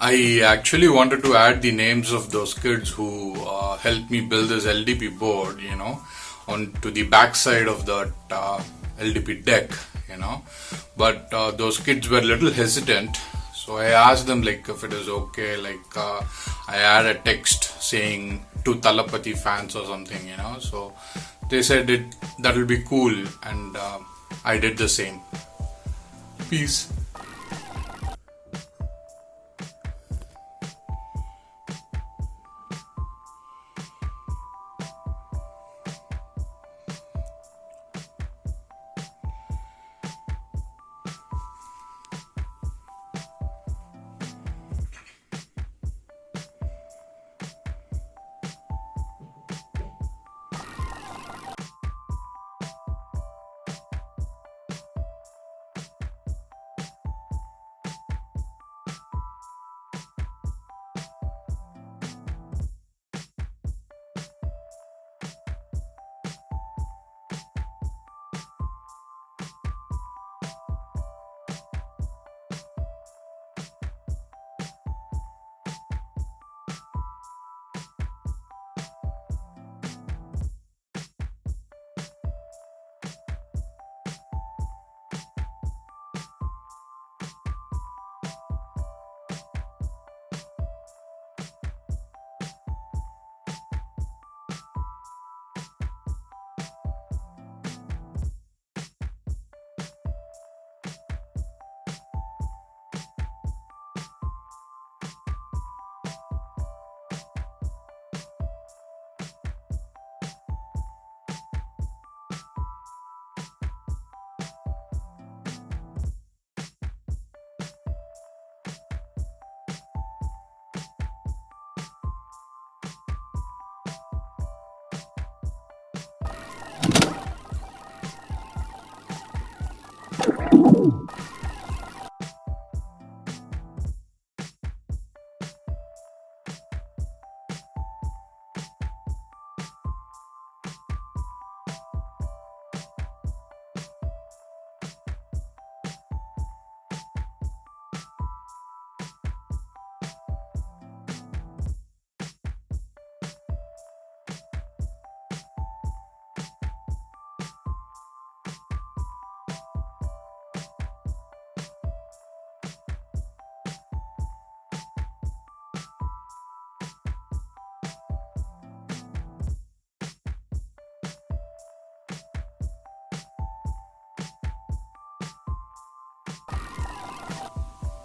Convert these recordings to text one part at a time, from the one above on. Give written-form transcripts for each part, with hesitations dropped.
I actually wanted to add the names of those kids who helped me build this LDP board, onto the backside of that LDP deck, But those kids were a little hesitant, so I asked them if it is okay. I add a text saying to Talapati fans or something, So they said that will be cool, and I did the same. Peace.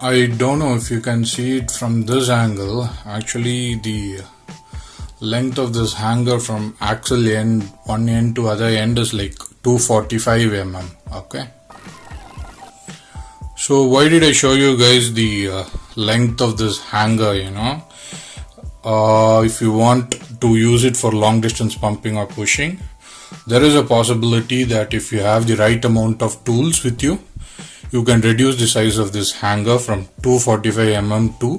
I don't know if you can see it from this angle. Actually, the length of this hanger from axle end, one end to other end is 245 mm. Okay. So why did I show you guys the length of this hanger? If you want to use it for long distance pumping or pushing, there is a possibility that if you have the right amount of tools with you, you can reduce the size of this hanger from 245 mm to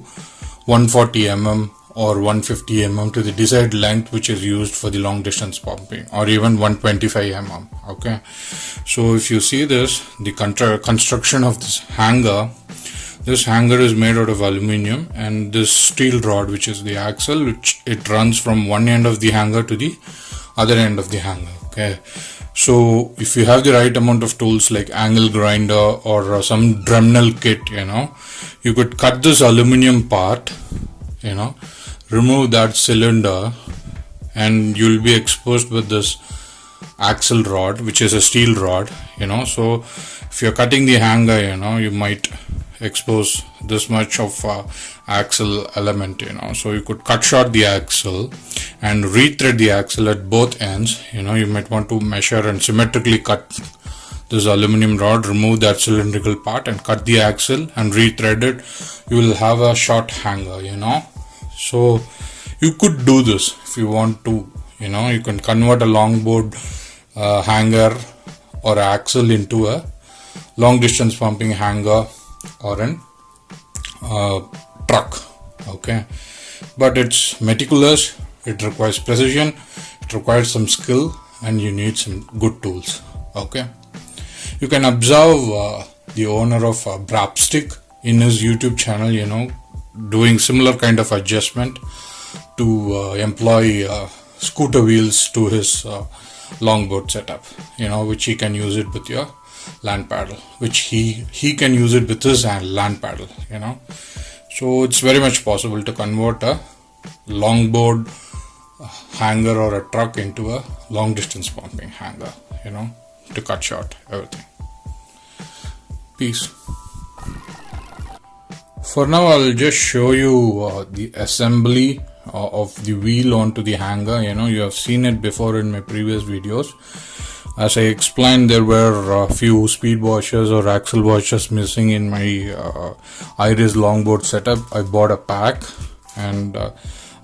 140 mm or 150 mm to the desired length which is used for the long distance pumping, or even 125 mm. Okay, so if you see this, the construction of this hanger is made out of aluminium, and this steel rod, which is the axle, which it runs from one end of the hanger to the other end of the hanger. Okay, so if you have the right amount of tools like angle grinder or some Dremel kit, you could cut this aluminium part, remove that cylinder, and you'll be exposed with this axle rod, which is a steel rod, so if you're cutting the hanger, you might expose this much of axle element, so you could cut short the axle and rethread the axle at both ends. You might want to measure and symmetrically cut this aluminum rod, remove that cylindrical part and cut the axle and rethread it. You will have a short hanger, so you could do this if you want to. You can convert a longboard hanger or axle into a long distance pumping hanger or an truck. Okay, but it's meticulous, it requires precision, it requires some skill, and you need some good tools. Okay, you can observe the owner of Brapstick in his YouTube channel, doing similar kind of adjustment to employ scooter wheels to his longboard setup, which he can use it with your land paddle, which he can use it with his land paddle. So it's very much possible to convert a longboard hanger or a truck into a long distance pumping hanger, to cut short everything. Peace. For now, I'll just show you the assembly of the wheel onto the hanger. You have seen it before in my previous videos. As I explained, there were a few speed washers or axle washers missing in my Iris longboard setup. I bought a pack, and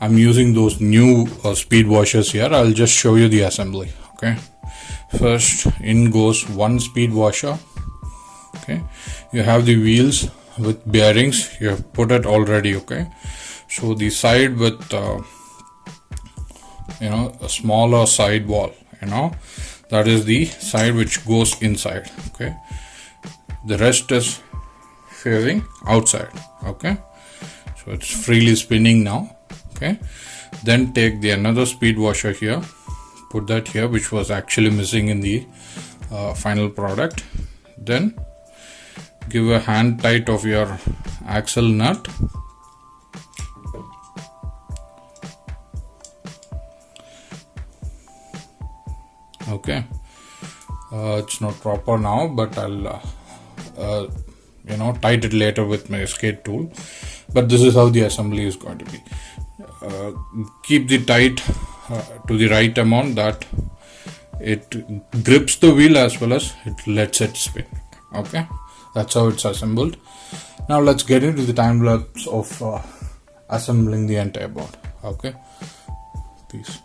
I'm using those new speed washers here. I'll just show you the assembly. Okay, first in goes one speed washer. Okay, you have the wheels with bearings, you have put it already. Okay, so the side with a smaller side wall, that is the side which goes inside. Okay, the rest is facing outside. Okay, so it's freely spinning now. Okay, then take the another speed washer here, put that here, which was actually missing in the final product. Then give a hand tight of your axle nut. Okay, it's not proper now, but I'll tight it later with my skate tool. But this is how the assembly is going to be. Keep the tight to the right amount that it grips the wheel as well as it lets it spin. Okay, that's how it's assembled. Now let's get into the time lapse of assembling the entire board. Okay, peace.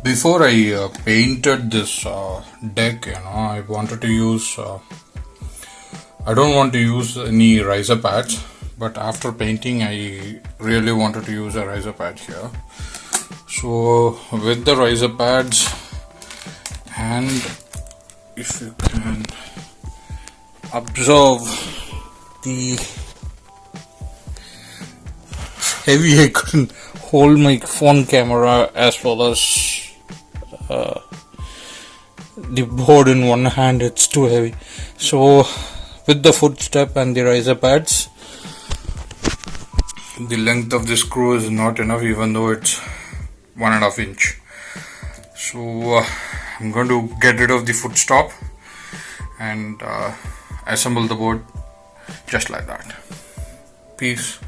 Before I painted this deck, I wanted to use, I don't want to use any riser pads, but after painting I really wanted to use a riser pad here. So with the riser pads, and if you can observe the heavy, I couldn't hold my phone camera as well as the board in one hand, it's too heavy. So with the footstep and the riser pads, the length of the screw is not enough, even though it's 1.5 inch. So I'm going to get rid of the foot stop and assemble the board just like that. Peace.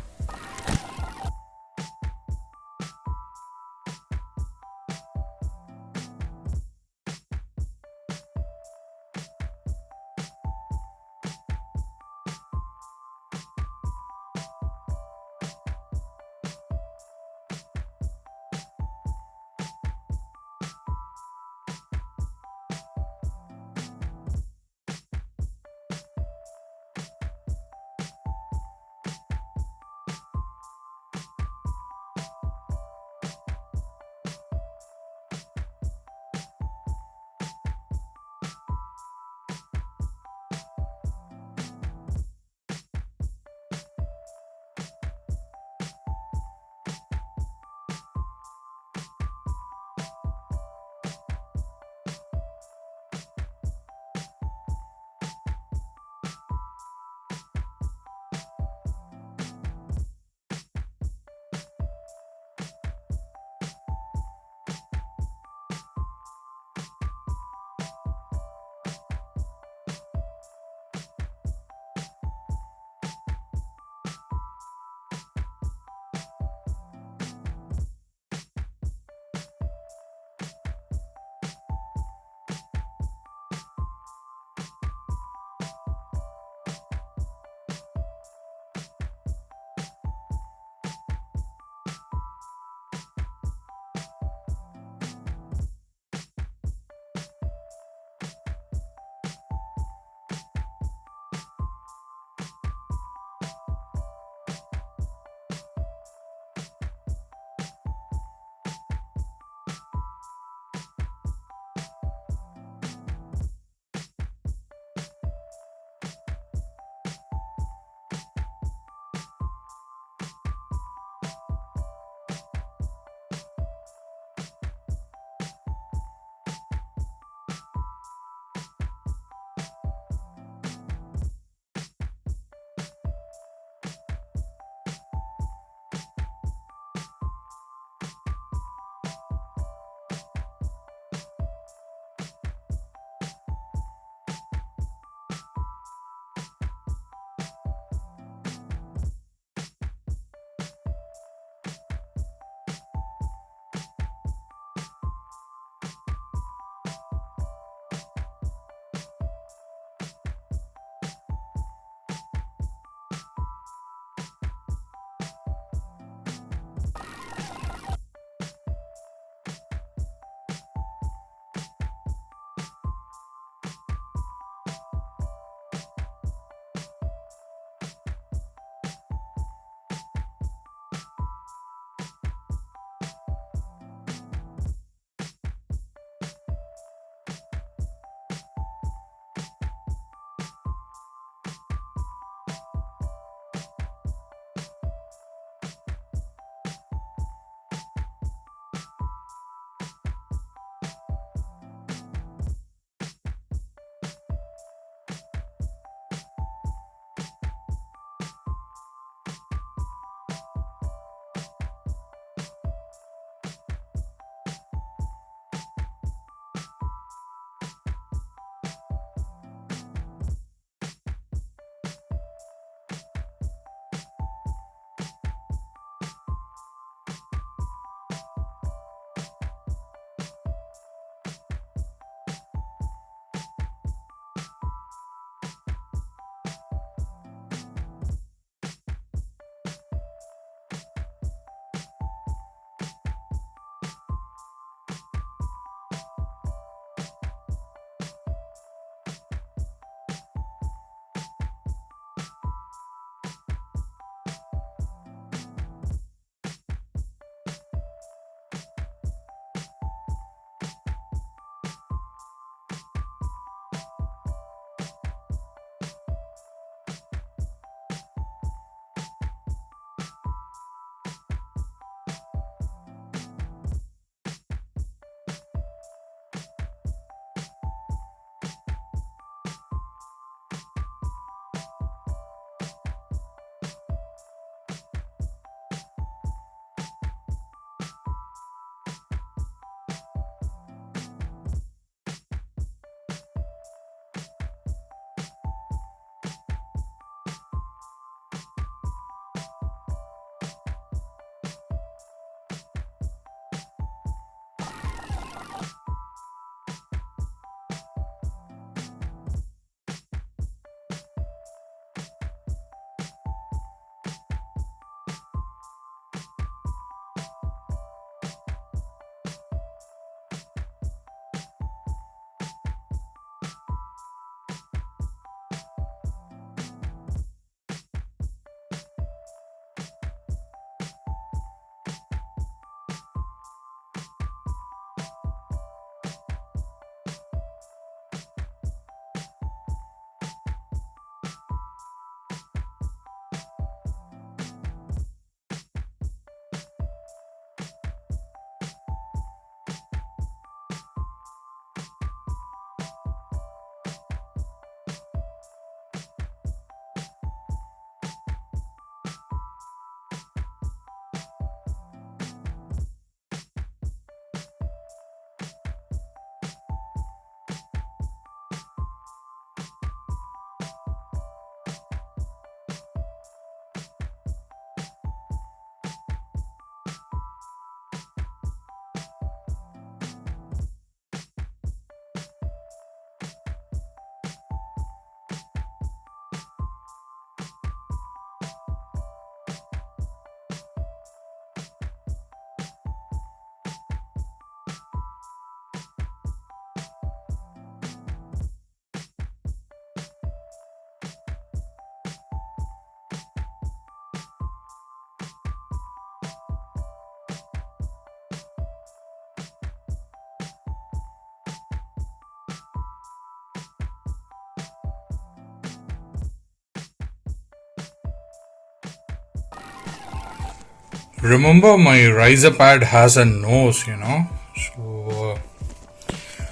Remember, my riser pad has a nose, so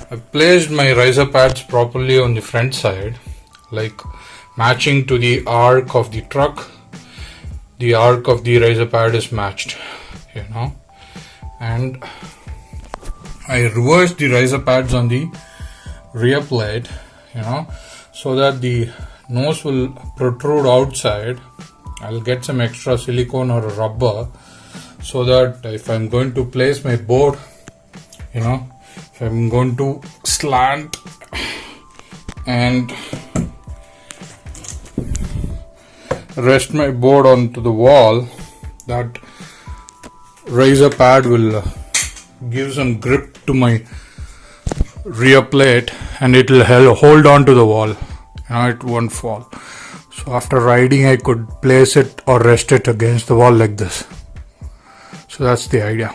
I placed my riser pads properly on the front side, like matching to the arc of the truck. The arc of the riser pad is matched, and I reversed the riser pads on the rear plate, so that the nose will protrude outside. I'll get some extra silicone or rubber, so that if I'm going to place my board, if I'm going to slant and rest my board onto the wall, that riser pad will give some grip to my rear plate, and it will hold on to the wall. It won't fall. So after riding, I could place it or rest it against the wall like this. So that's the idea.